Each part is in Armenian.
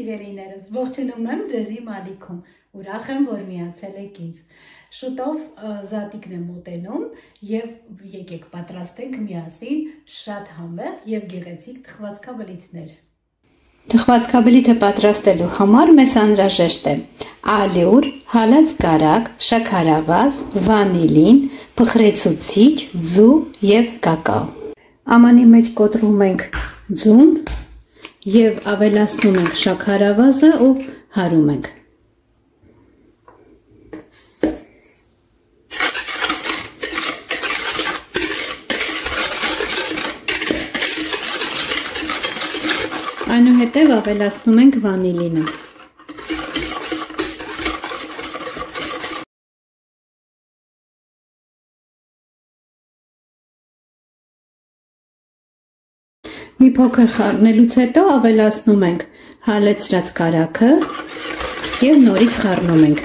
սիրելիներս, ողջունում եմ ձեզի Մալիքում, ուրախ եմ, որ միացել եք ինձ։ Շուտով Զատիկն է մոտենում եւ եկեք պատրաստենք միասին շատ համեղ եւ գեղեցիկ թխվածքաբլիթներ։ Թխվածքաբլիթը պատրաստելու համար մեզ անհրաժեշտ է ալյուր, հալած կարագ, շաքարավազ, վանիլին, փխրեցուցիչ, ձու եւ կակաո։ Ամանի մեջ կոտրում ենք ձուն եւ ավելացնում ենք շաքարավազը ու հարում ենք։ Այնուհետև ավելացնում ենք վանիլինը։ Մի փոքր խառնելուց հետո ավելացնում ենք հալեցրած կարագը եւ նորից խառնում ենք։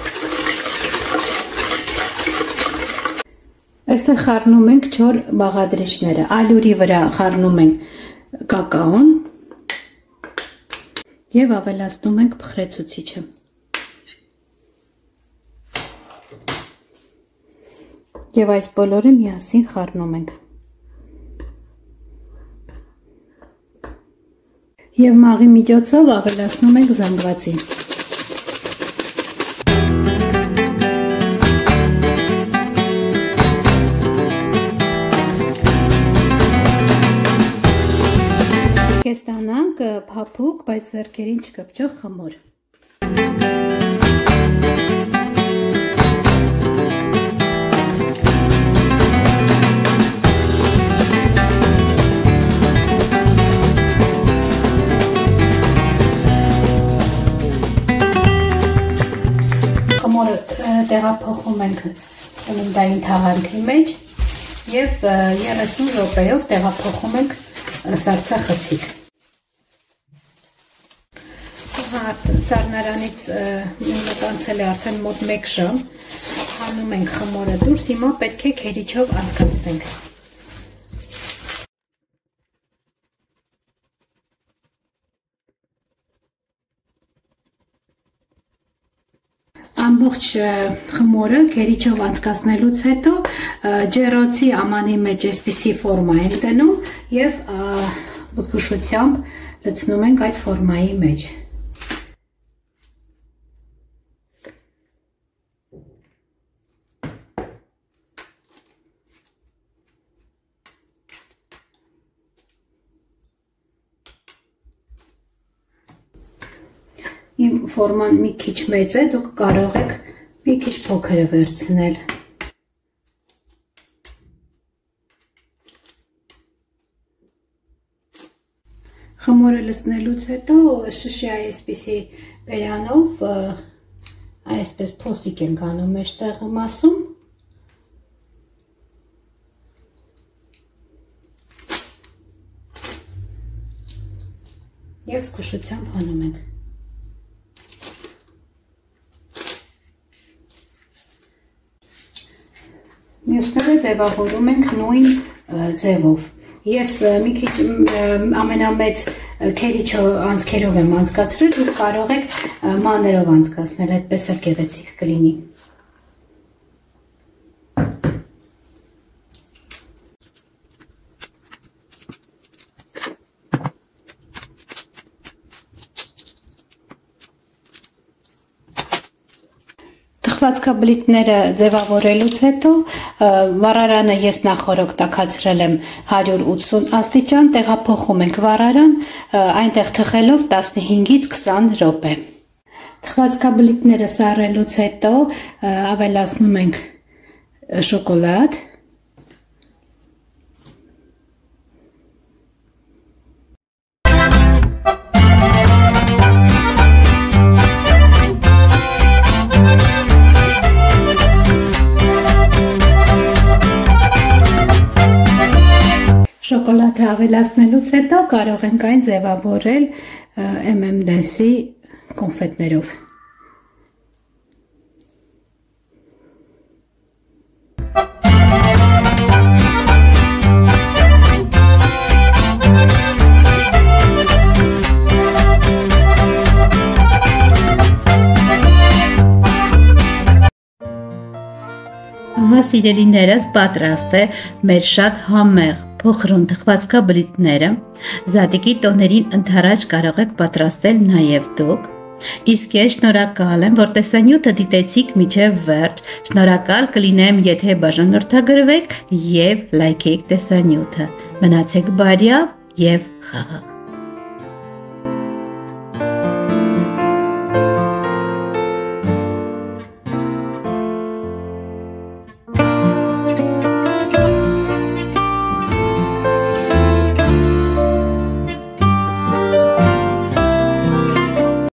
Այստեղ խառնում ենք 4 բաղադրիչները։ Ալյուրի վրա խառնում ենք կակաոն եւ ավելացնում ենք փխրեցուցիչը։ Եվ այս բոլորը միասին խառնում ենք։ Եվ մաղի միջոցով ավելացնում ենք զանգվածին։ Կստանանք փափուկ, բայց ձեռքերին չկպչող խմոր։ Խմորը տեղափոխում ենք սննդային թաղանթի մեջ եւ 30 րոպեով տեղափոխում ենք սառցախցիկ։ Սառնարանից մտանցել է արդեն մոտ 1 ժամ, հանում ենք խմորը դուրս, հիմա պետք է քերիչով անցկացնենք։ Ամբողջ խմորը քերիչով անցկացնելուց հետո ջեռոցի ամանի մեջ այսպիսի ֆորմա ենք դնում եւ զգուշությամբ լցնում ենք այդ ֆորմայի մեջ։ Իմ ֆորման մի քիչ մեծ է, դուք կարող եք մի քիչ փոքրը վերցնել։ Խմորը լցնելուց հետո շշի այսպիսի բերանով այսպես փոսիկ ենք անում մեջտեղի մասում։ Եվ զգուշությամբ հանում ենք։ Մյուսները ձևավորում ենք նույն ձևով։ Ես մի քիչ ամենամեծ քերիչը անցքերով եմ անցկացրել, դուք կարող եք մաներով անցկացնել, այդպես էլ գեղեցիկ կլինի։ Թխվածքաբլիթները ձևավորելուց հետո վառարանը ես նախորդ տաքացրել եմ 180 աստիճան, տեղափոխում ենք վառարան, այնտեղ թխելով 15-ից 20 րոպե։ Թխվածքաբլիթները սառելուց հետո ավելացնում ենք շոկոլադ։ Շոկոլադը ավելացնելուց հետո կարող ենք այն ձևավորել M&M's-ի կոնֆետներով։ Ահա սիրելիներս պատրաստ է մեր շատ համեղ փխրուն թխվածքաբլիթները, Զատիկի տոներին ընդառաջ կարող եք պատրաստել նաև դուք, իսկ ես շնորհակալ եմ, որ տեսանյութը դիտեցիք մինչև վերջ, շնորհակալ կլինեմ, եթե բաժանորդագրվեք և լայքեք տեսանյութը, մնացեք բարյավ և խաղաղ։